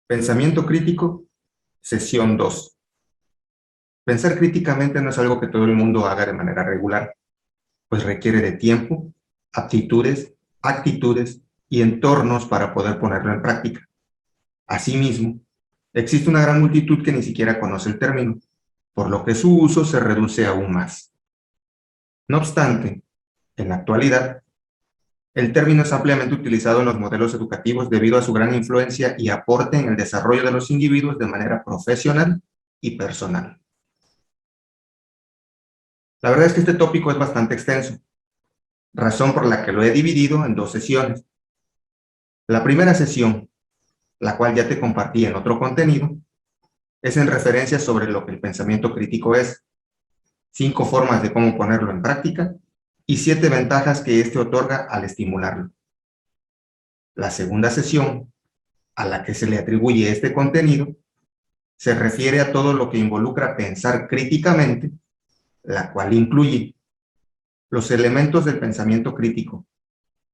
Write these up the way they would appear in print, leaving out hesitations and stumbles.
Pensamiento crítico, sesión 2. Pensar críticamente no es algo que todo el mundo haga de manera regular, pues requiere de tiempo, aptitudes, actitudes y entornos para poder ponerlo en práctica. Asimismo, existe una gran multitud que ni siquiera conoce el término, por lo que su uso se reduce aún más. No obstante, en la actualidad, el término es ampliamente utilizado en los modelos educativos debido a su gran influencia y aporte en el desarrollo de los individuos de manera profesional y personal. La verdad es que este tópico es bastante extenso, razón por la que lo he dividido en dos sesiones. La primera sesión, la cual ya te compartí en otro contenido, es en referencia sobre lo que el pensamiento crítico es, 5 formas de cómo ponerlo en práctica y 7 ventajas que éste otorga al estimularlo. La segunda sesión, a la que se le atribuye este contenido, se refiere a todo lo que involucra pensar críticamente, la cual incluye los elementos del pensamiento crítico,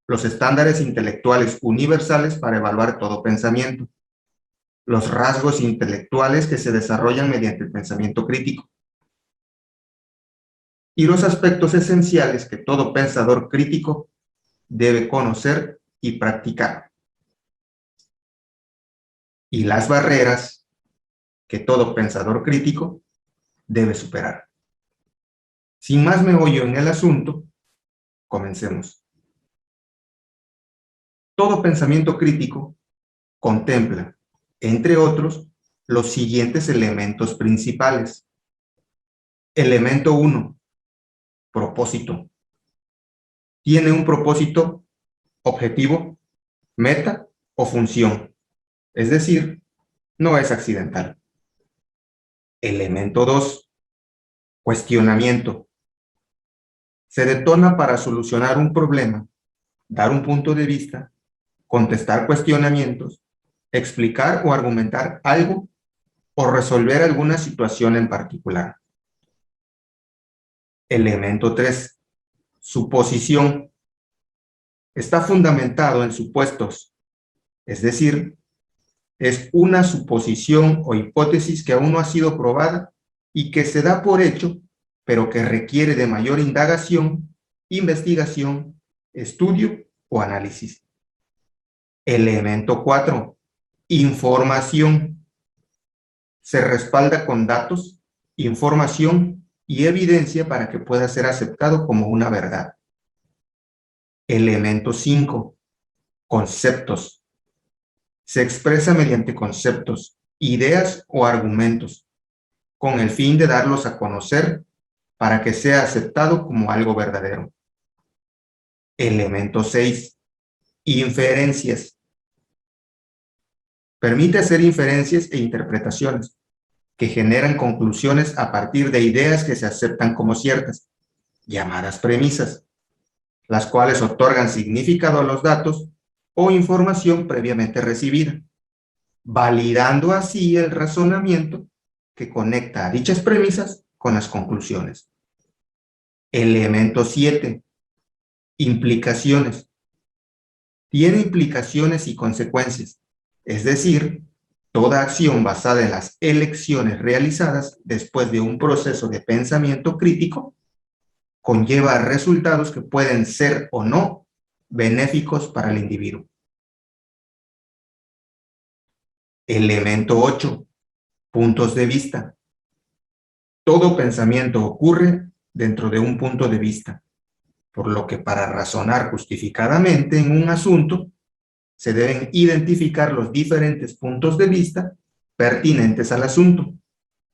los estándares intelectuales universales para evaluar todo pensamiento, los rasgos intelectuales que se desarrollan mediante el pensamiento crítico, y los aspectos esenciales que todo pensador crítico debe conocer y practicar, y las barreras que todo pensador crítico debe superar. Sin más meollo en el asunto, comencemos. Todo pensamiento crítico contempla, entre otros, los siguientes elementos principales. Elemento 1, propósito. Tiene un propósito, objetivo, meta o función, es decir, no es accidental. Elemento 2, cuestionamiento. Se detona para solucionar un problema, dar un punto de vista, contestar cuestionamientos, explicar o argumentar algo o resolver alguna situación en particular. Elemento 3, suposición. Está fundamentado en supuestos, es decir, es una suposición o hipótesis que aún no ha sido probada y que se da por hecho, pero que requiere de mayor indagación, investigación, estudio o análisis. Elemento 4, información. Se respalda con datos, información y evidencia para que pueda ser aceptado como una verdad. Elemento 5, conceptos. Se expresa mediante conceptos, ideas o argumentos, con el fin de darlos a conocer para que sea aceptado como algo verdadero. Elemento 6, inferencias. Permite hacer inferencias e interpretaciones que generan conclusiones a partir de ideas que se aceptan como ciertas, llamadas premisas, las cuales otorgan significado a los datos o información previamente recibida, validando así el razonamiento que conecta a dichas premisas con las conclusiones. Elemento 7, implicaciones. Tiene implicaciones y consecuencias, es decir, toda acción basada en las elecciones realizadas después de un proceso de pensamiento crítico conlleva resultados que pueden ser o no benéficos para el individuo. Elemento 8, puntos de vista. Todo pensamiento ocurre dentro de un punto de vista, por lo que para razonar justificadamente en un asunto, se deben identificar los diferentes puntos de vista pertinentes al asunto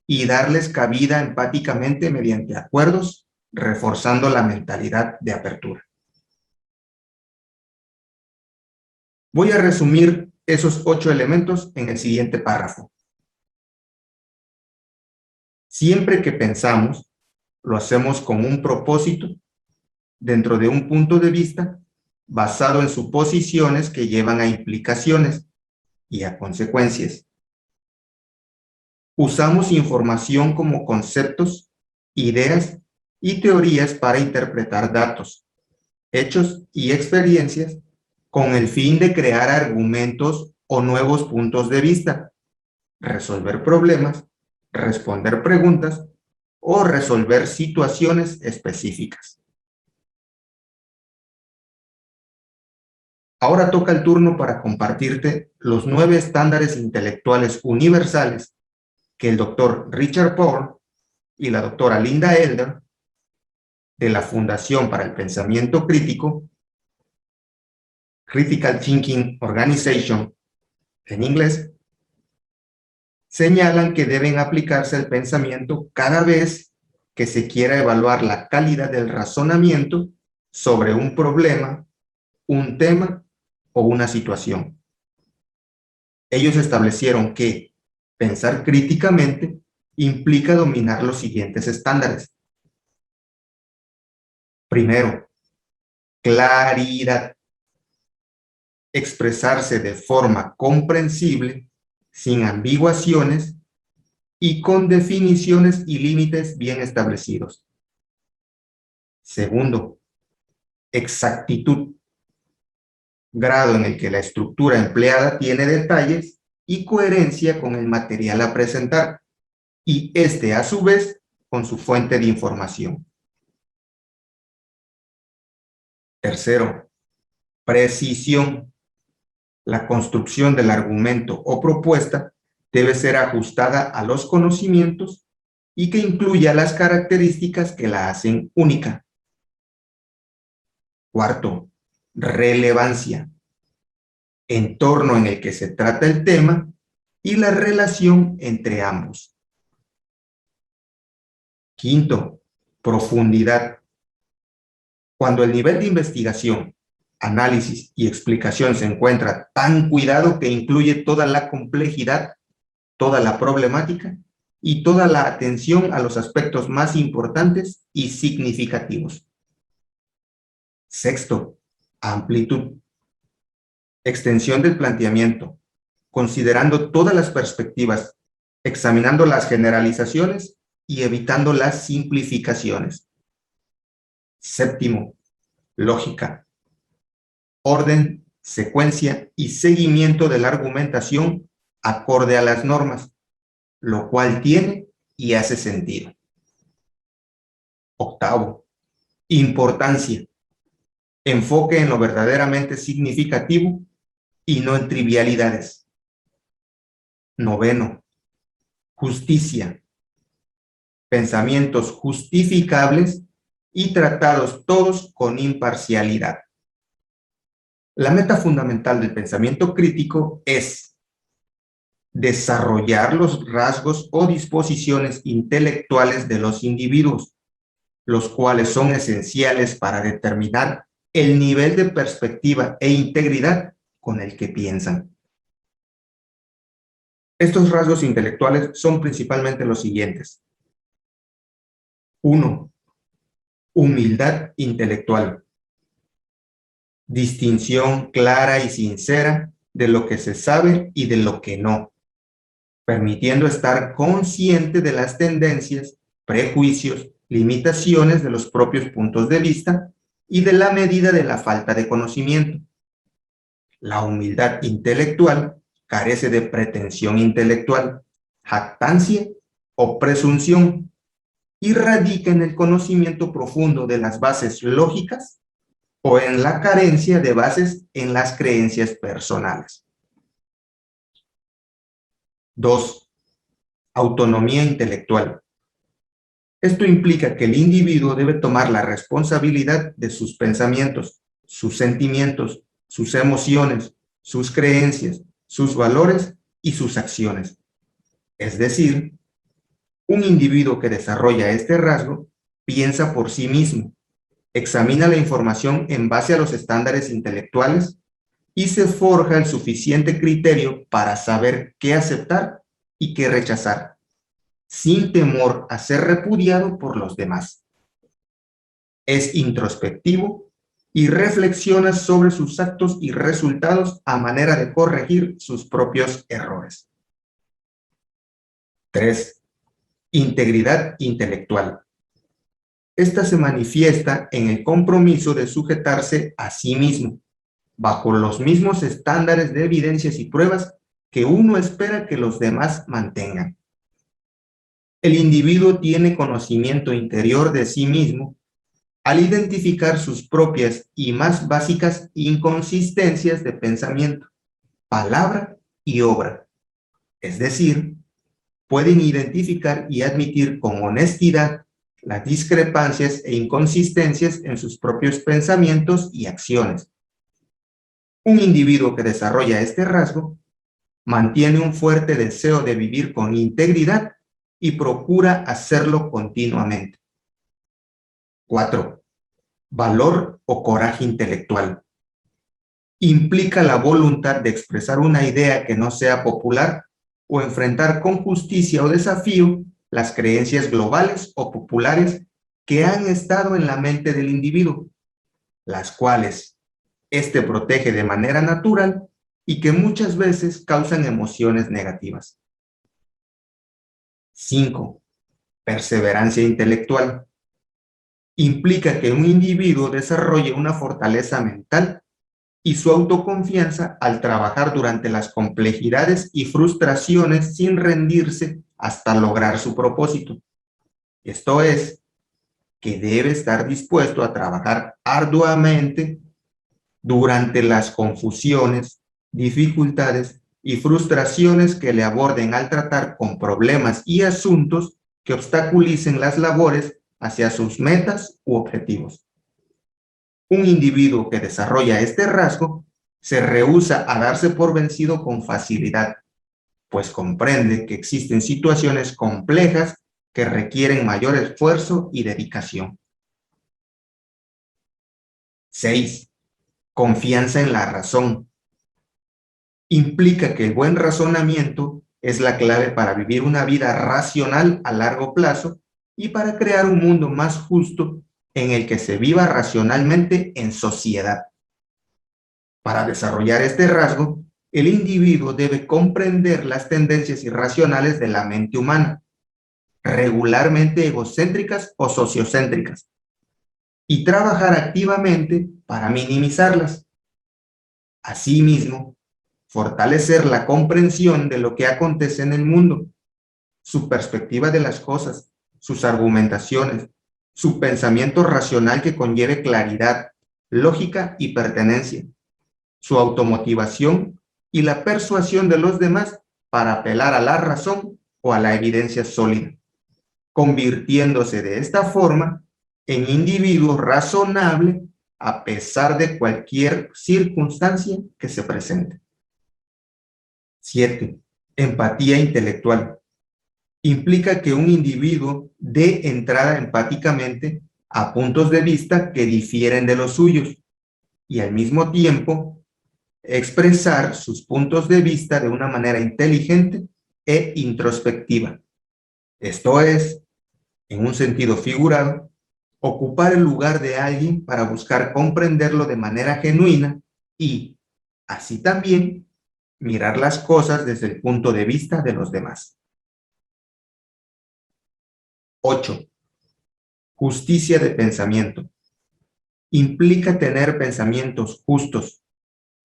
y darles cabida empáticamente mediante acuerdos, reforzando la mentalidad de apertura. Voy a resumir esos 8 elementos en el siguiente párrafo. Siempre que pensamos, lo hacemos con un propósito dentro de un punto de vista basado en suposiciones que llevan a implicaciones y a consecuencias. Usamos información como conceptos, ideas y teorías para interpretar datos, hechos y experiencias con el fin de crear argumentos o nuevos puntos de vista, resolver problemas, responder preguntas o resolver situaciones específicas. Ahora toca el turno para compartirte los 9 estándares intelectuales universales que el doctor Richard Paul y la doctora Linda Elder de la Fundación para el Pensamiento Crítico, Critical Thinking Organization en inglés, señalan que deben aplicarse al pensamiento cada vez que se quiera evaluar la calidad del razonamiento sobre un problema, un tema o una situación. Ellos establecieron que pensar críticamente implica dominar los siguientes estándares. Primero, claridad. Expresarse de forma comprensible, sin ambiguaciones y con definiciones y límites bien establecidos. Segundo, exactitud. Grado en el que la estructura empleada tiene detalles y coherencia con el material a presentar, y este a su vez con su fuente de información. Tercero, precisión. La construcción del argumento o propuesta debe ser ajustada a los conocimientos y que incluya las características que la hacen única. Cuarto, relevancia. Entorno en el que se trata el tema y la relación entre ambos. Quinto, profundidad. Cuando el nivel de investigación, análisis y explicación se encuentra tan cuidado que incluye toda la complejidad, toda la problemática y toda la atención a los aspectos más importantes y significativos. Sexto, amplitud. Extensión del planteamiento, considerando todas las perspectivas, examinando las generalizaciones y evitando las simplificaciones. Séptimo, lógica. Orden, secuencia y seguimiento de la argumentación acorde a las normas, lo cual tiene y hace sentido. Octavo, importancia. Enfoque en lo verdaderamente significativo y no en trivialidades. Noveno, justicia. Pensamientos justificables y tratados todos con imparcialidad. La meta fundamental del pensamiento crítico es desarrollar los rasgos o disposiciones intelectuales de los individuos, los cuales son esenciales para determinar el nivel de perspectiva e integridad con el que piensan. Estos rasgos intelectuales son principalmente los siguientes. 1. Humildad intelectual. Distinción clara y sincera de lo que se sabe y de lo que no, permitiendo estar consciente de las tendencias, prejuicios, limitaciones de los propios puntos de vista y de la medida de la falta de conocimiento. La humildad intelectual carece de pretensión intelectual, jactancia o presunción y radica en el conocimiento profundo de las bases lógicas o en la carencia de bases en las creencias personales. 2. Autonomía intelectual. Esto implica que el individuo debe tomar la responsabilidad de sus pensamientos, sus sentimientos, sus emociones, sus creencias, sus valores y sus acciones. Es decir, un individuo que desarrolla este rasgo piensa por sí mismo, examina la información en base a los estándares intelectuales y se forja el suficiente criterio para saber qué aceptar y qué rechazar, sin temor a ser repudiado por los demás. Es introspectivo y reflexiona sobre sus actos y resultados a manera de corregir sus propios errores. 3. Integridad intelectual. Esta se manifiesta en el compromiso de sujetarse a sí mismo, bajo los mismos estándares de evidencias y pruebas que uno espera que los demás mantengan. El individuo tiene conocimiento interior de sí mismo al identificar sus propias y más básicas inconsistencias de pensamiento, palabra y obra. Es decir, pueden identificar y admitir con honestidad las discrepancias e inconsistencias en sus propios pensamientos y acciones. Un individuo que desarrolla este rasgo mantiene un fuerte deseo de vivir con integridad y procura hacerlo continuamente. 4. Valor o coraje intelectual. Implica la voluntad de expresar una idea que no sea popular o enfrentar con justicia o desafío las creencias globales o populares que han estado en la mente del individuo, las cuales éste protege de manera natural y que muchas veces causan emociones negativas. 5. Perseverancia intelectual. Implica que un individuo desarrolle una fortaleza mental y su autoconfianza al trabajar durante las complejidades y frustraciones sin rendirse hasta lograr su propósito. Esto es, que debe estar dispuesto a trabajar arduamente durante las confusiones, dificultades y frustraciones que le aborden al tratar con problemas y asuntos que obstaculicen las labores hacia sus metas u objetivos. Un individuo que desarrolla este rasgo se rehúsa a darse por vencido con facilidad, pues comprende que existen situaciones complejas que requieren mayor esfuerzo y dedicación. 6. Confianza en la razón. Implica que el buen razonamiento es la clave para vivir una vida racional a largo plazo y para crear un mundo más justo en el que se viva racionalmente en sociedad. Para desarrollar este rasgo, el individuo debe comprender las tendencias irracionales de la mente humana, regularmente egocéntricas o sociocéntricas, y trabajar activamente para minimizarlas. Asimismo, fortalecer la comprensión de lo que acontece en el mundo, su perspectiva de las cosas, sus argumentaciones, su pensamiento racional que conlleve claridad, lógica y pertenencia, su automotivación y la persuasión de los demás para apelar a la razón o a la evidencia sólida, convirtiéndose de esta forma en individuo razonable a pesar de cualquier circunstancia que se presente. 7. Empatía intelectual. Implica que un individuo dé entrada empáticamente a puntos de vista que difieren de los suyos y al mismo tiempo expresar sus puntos de vista de una manera inteligente e introspectiva. Esto es, en un sentido figurado, ocupar el lugar de alguien para buscar comprenderlo de manera genuina y, así también, mirar las cosas desde el punto de vista de los demás. 8. Justicia de pensamiento. Implica tener pensamientos justos,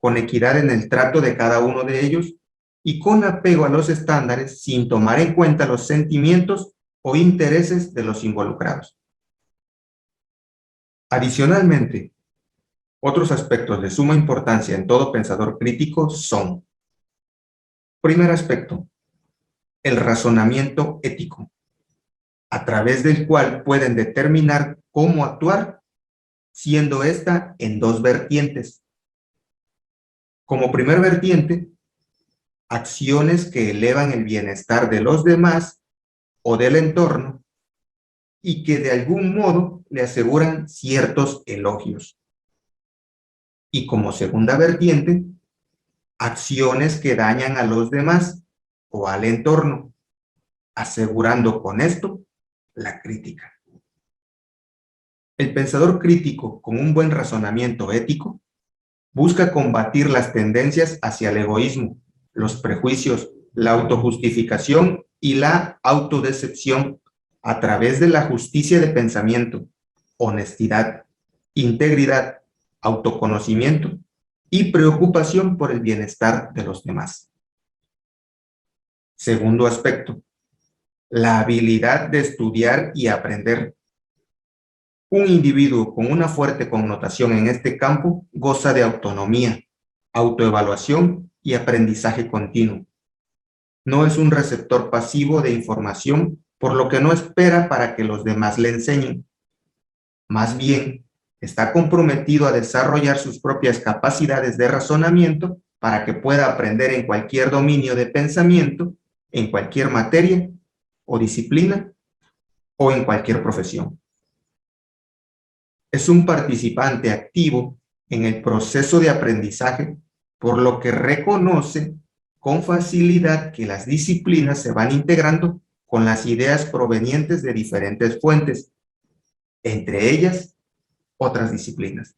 con equidad en el trato de cada uno de ellos y con apego a los estándares sin tomar en cuenta los sentimientos o intereses de los involucrados. Adicionalmente, otros aspectos de suma importancia en todo pensador crítico son: primer aspecto, el razonamiento ético, a través del cual pueden determinar cómo actuar, siendo esta en dos vertientes. Como primer vertiente, acciones que elevan el bienestar de los demás o del entorno y que de algún modo le aseguran ciertos elogios. Y como segunda vertiente, acciones que dañan a los demás o al entorno, asegurando con esto la crítica. El pensador crítico con un buen razonamiento ético busca combatir las tendencias hacia el egoísmo, los prejuicios, la autojustificación y la autodecepción a través de la justicia de pensamiento, honestidad, integridad, autoconocimiento y preocupación por el bienestar de los demás. Segundo aspecto, la habilidad de estudiar y aprender. Un individuo con una fuerte connotación en este campo goza de autonomía, autoevaluación y aprendizaje continuo. No es un receptor pasivo de información, por lo que no espera para que los demás le enseñen. Más bien, está comprometido a desarrollar sus propias capacidades de razonamiento para que pueda aprender en cualquier dominio de pensamiento, en cualquier materia o disciplina o en cualquier profesión. Es un participante activo en el proceso de aprendizaje, por lo que reconoce con facilidad que las disciplinas se van integrando con las ideas provenientes de diferentes fuentes, entre ellas otras disciplinas.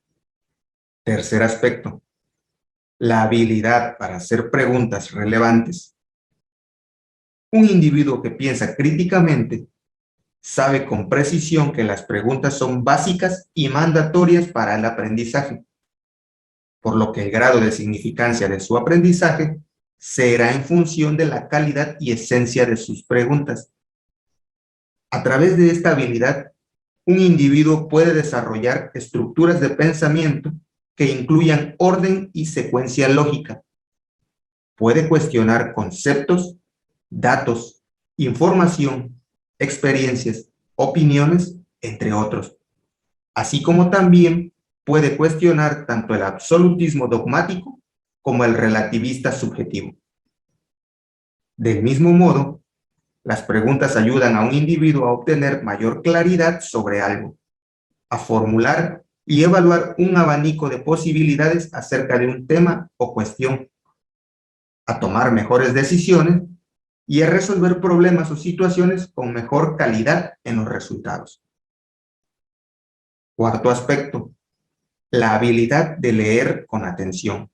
Tercer aspecto, la habilidad para hacer preguntas relevantes. Un individuo que piensa críticamente sabe con precisión que las preguntas son básicas y mandatorias para el aprendizaje, por lo que el grado de significancia de su aprendizaje será en función de la calidad y esencia de sus preguntas. A través de esta habilidad, un individuo puede desarrollar estructuras de pensamiento que incluyan orden y secuencia lógica. Puede cuestionar conceptos, datos, información, experiencias, opiniones, entre otros, así como también puede cuestionar tanto el absolutismo dogmático como el relativista subjetivo. Del mismo modo, las preguntas ayudan a un individuo a obtener mayor claridad sobre algo, a formular y evaluar un abanico de posibilidades acerca de un tema o cuestión, a tomar mejores decisiones y a resolver problemas o situaciones con mejor calidad en los resultados. Cuarto aspecto, la habilidad de leer con atención.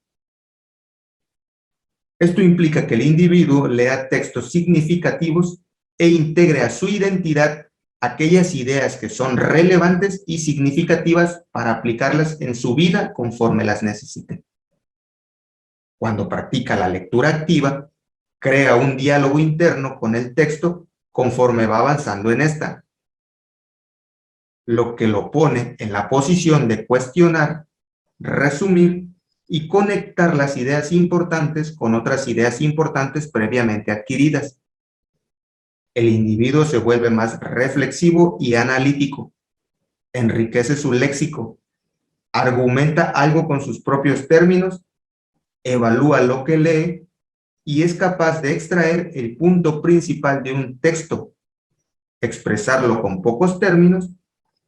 Esto implica que el individuo lea textos significativos e integre a su identidad aquellas ideas que son relevantes y significativas para aplicarlas en su vida conforme las necesite. Cuando practica la lectura activa, crea un diálogo interno con el texto conforme va avanzando en esta, lo que lo pone en la posición de cuestionar, resumir y conectar las ideas importantes con otras ideas importantes previamente adquiridas. El individuo se vuelve más reflexivo y analítico, enriquece su léxico, argumenta algo con sus propios términos, evalúa lo que lee y es capaz de extraer el punto principal de un texto, expresarlo con pocos términos,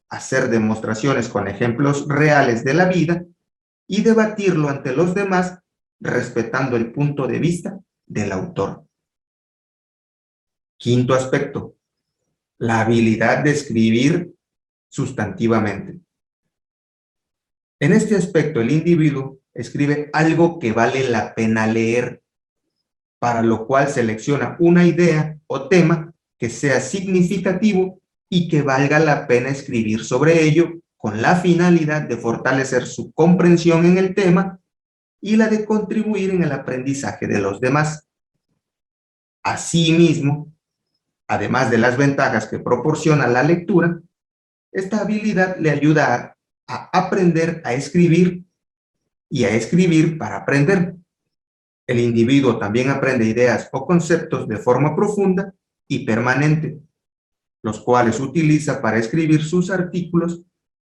hacer demostraciones con ejemplos reales de la vida y debatirlo ante los demás respetando el punto de vista del autor. Quinto aspecto, la habilidad de escribir sustantivamente. En este aspecto, el individuo escribe algo que vale la pena leer, para lo cual selecciona una idea o tema que sea significativo y que valga la pena escribir sobre ello con la finalidad de fortalecer su comprensión en el tema y la de contribuir en el aprendizaje de los demás. Asimismo, además de las ventajas que proporciona la lectura, esta habilidad le ayuda a aprender a escribir y a escribir para aprender. El individuo también aprende ideas o conceptos de forma profunda y permanente, los cuales utiliza para escribir sus artículos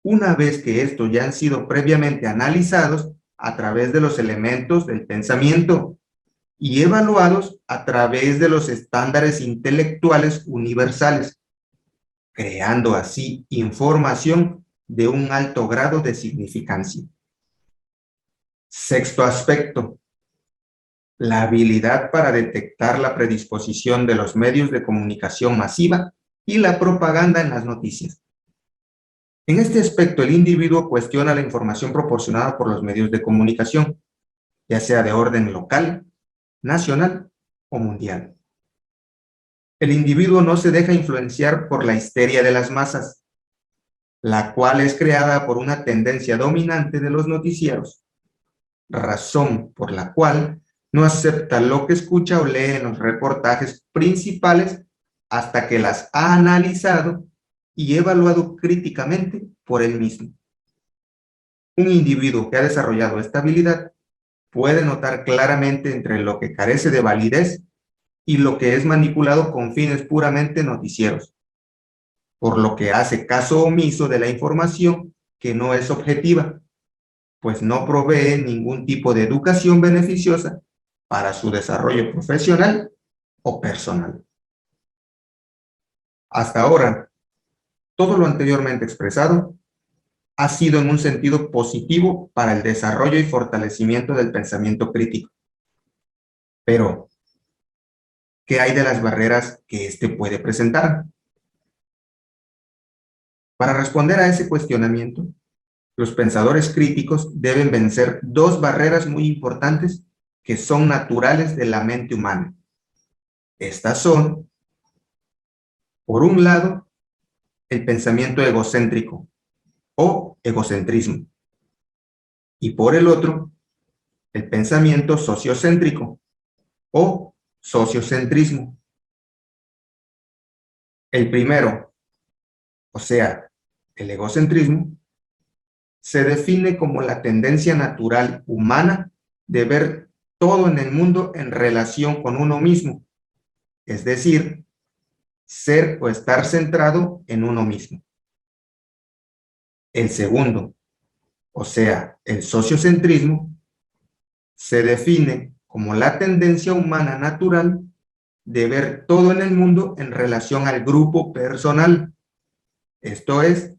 una vez que estos ya han sido previamente analizados a través de los elementos del pensamiento y evaluados a través de los estándares intelectuales universales, creando así información de un alto grado de significancia. Sexto aspecto, la habilidad para detectar la predisposición de los medios de comunicación masiva y la propaganda en las noticias. En este aspecto, el individuo cuestiona la información proporcionada por los medios de comunicación, ya sea de orden local, nacional o mundial. El individuo no se deja influenciar por la histeria de las masas, la cual es creada por una tendencia dominante de los noticieros. razón por la cual no acepta lo que escucha o lee en los reportajes principales hasta que las ha analizado y evaluado críticamente por él mismo. Un individuo que ha desarrollado esta habilidad puede notar claramente entre lo que carece de validez y lo que es manipulado con fines puramente noticieros, por lo que hace caso omiso de la información que no es objetiva, pues no provee ningún tipo de educación beneficiosa para su desarrollo profesional o personal. Hasta ahora, todo lo anteriormente expresado ha sido en un sentido positivo para el desarrollo y fortalecimiento del pensamiento crítico. Pero, ¿qué hay de las barreras que éste puede presentar? Para responder a ese cuestionamiento, los pensadores críticos deben vencer dos barreras muy importantes que son naturales de la mente humana. Estas son, por un lado, el pensamiento egocéntrico o egocentrismo, y por el otro, el pensamiento sociocéntrico o sociocentrismo. El primero, o sea, el egocentrismo, se define como la tendencia natural humana de ver todo en el mundo en relación con uno mismo, es decir, ser o estar centrado en uno mismo. El segundo, o sea, el sociocentrismo, se define como la tendencia humana natural de ver todo en el mundo en relación al grupo personal, esto es,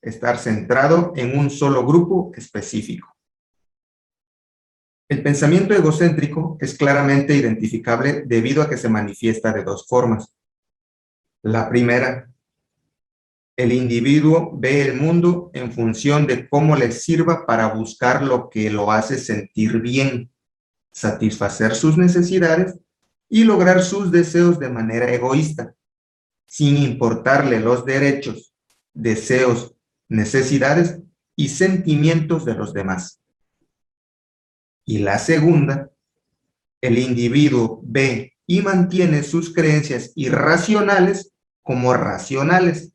estar centrado en un solo grupo específico. El pensamiento egocéntrico es claramente identificable debido a que se manifiesta de dos formas. La primera, el individuo ve el mundo en función de cómo le sirva para buscar lo que lo hace sentir bien, satisfacer sus necesidades y lograr sus deseos de manera egoísta, sin importarle los derechos, deseos, necesidades y sentimientos de los demás. Y la segunda, el individuo ve y mantiene sus creencias irracionales como racionales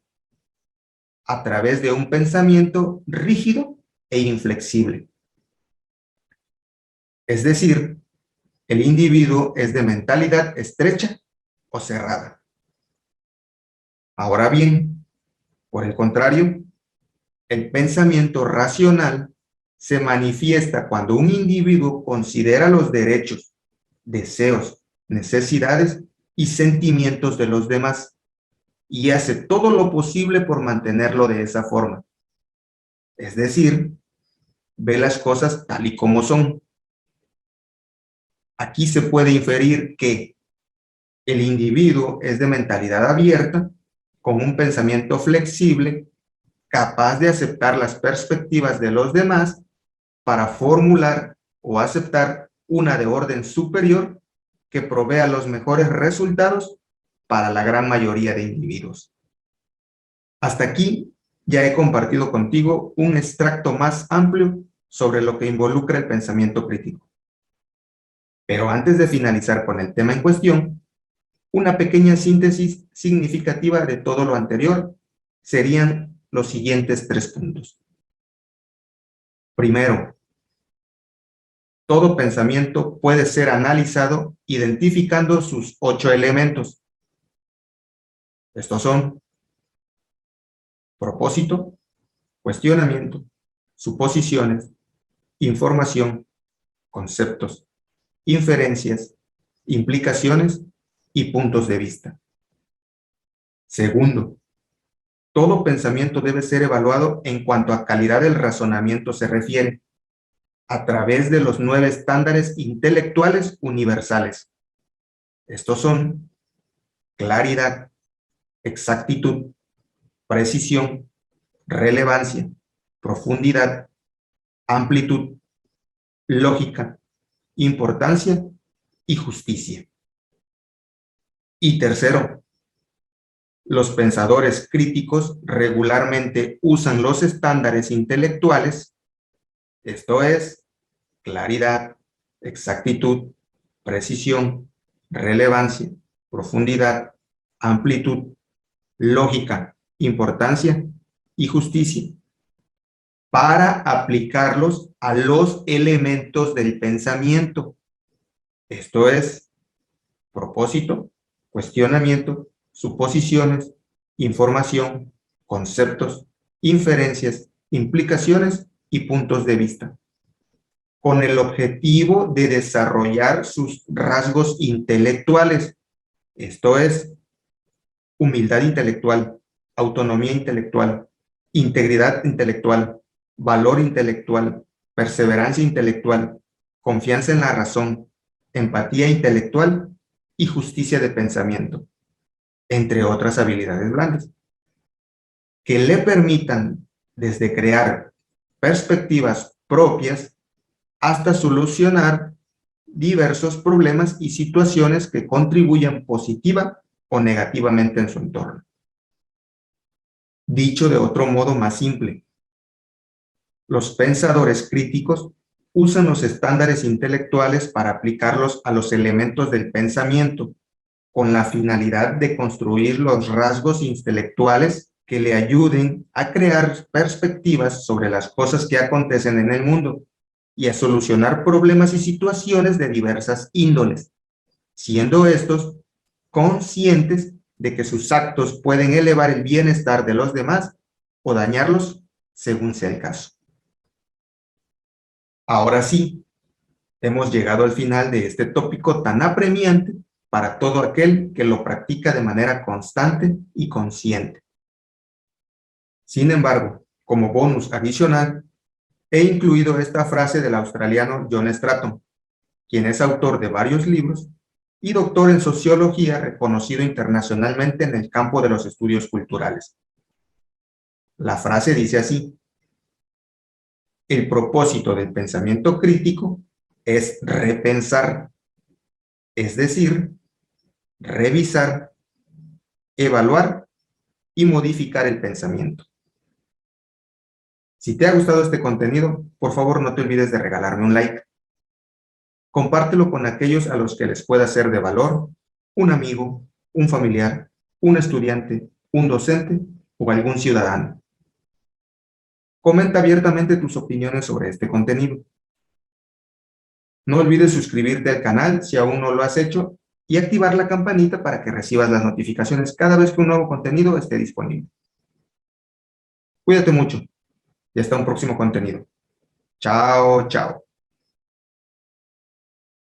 a través de un pensamiento rígido e inflexible. Es decir, el individuo es de mentalidad estrecha o cerrada. Ahora bien, por el contrario, el pensamiento racional se manifiesta cuando un individuo considera los derechos, deseos, necesidades y sentimientos de los demás y hace todo lo posible por mantenerlo de esa forma. Es decir, ve las cosas tal y como son. Aquí se puede inferir que el individuo es de mentalidad abierta, con un pensamiento flexible, capaz de aceptar las perspectivas de los demás para formular o aceptar una de orden superior que provea los mejores resultados para la gran mayoría de individuos. Hasta aquí ya he compartido contigo un extracto más amplio sobre lo que involucra el pensamiento crítico. Pero antes de finalizar con el tema en cuestión, una pequeña síntesis significativa de todo lo anterior serían los siguientes 3 puntos. Primero, todo pensamiento puede ser analizado identificando sus 8 elementos. Estos son propósito, cuestionamiento, suposiciones, información, conceptos, inferencias, implicaciones y puntos de vista. Segundo, todo pensamiento debe ser evaluado en cuanto a calidad del razonamiento se refiere, a través de los 9 estándares intelectuales universales. Estos son claridad, exactitud, precisión, relevancia, profundidad, amplitud, lógica, importancia y justicia. Y tercero, los pensadores críticos regularmente usan los estándares intelectuales, esto es, claridad, exactitud, precisión, relevancia, profundidad, amplitud, lógica, importancia y justicia, para aplicarlos a los elementos del pensamiento. Esto es propósito, cuestionamiento, suposiciones, información, conceptos, inferencias, implicaciones y puntos de vista, con el objetivo de desarrollar sus rasgos intelectuales. Esto es humildad intelectual, autonomía intelectual, integridad intelectual, valor intelectual, perseverancia intelectual, confianza en la razón, empatía intelectual y justicia de pensamiento, entre otras habilidades blandas, que le permitan desde crear perspectivas propias hasta solucionar diversos problemas y situaciones que contribuyan positiva o negativamente en su entorno. Dicho de otro modo más simple, los pensadores críticos usan los estándares intelectuales para aplicarlos a los elementos del pensamiento, con la finalidad de construir los rasgos intelectuales que le ayuden a crear perspectivas sobre las cosas que acontecen en el mundo y a solucionar problemas y situaciones de diversas índoles, siendo estos conscientes de que sus actos pueden elevar el bienestar de los demás o dañarlos según sea el caso. Ahora sí, hemos llegado al final de este tópico tan apremiante para todo aquel que lo practica de manera constante y consciente. Sin embargo, como bonus adicional, he incluido esta frase del australiano John Stratton, quien es autor de varios libros y doctor en sociología reconocido internacionalmente en el campo de los estudios culturales. La frase dice así: el propósito del pensamiento crítico es repensar, es decir, revisar, evaluar y modificar el pensamiento. Si te ha gustado este contenido, por favor no te olvides de regalarme un like. Compártelo con aquellos a los que les pueda ser de valor, un amigo, un familiar, un estudiante, un docente o algún ciudadano. Comenta abiertamente tus opiniones sobre este contenido. No olvides suscribirte al canal si aún no lo has hecho y activar la campanita para que recibas las notificaciones cada vez que un nuevo contenido esté disponible. Cuídate mucho y hasta un próximo contenido. Chao, chao.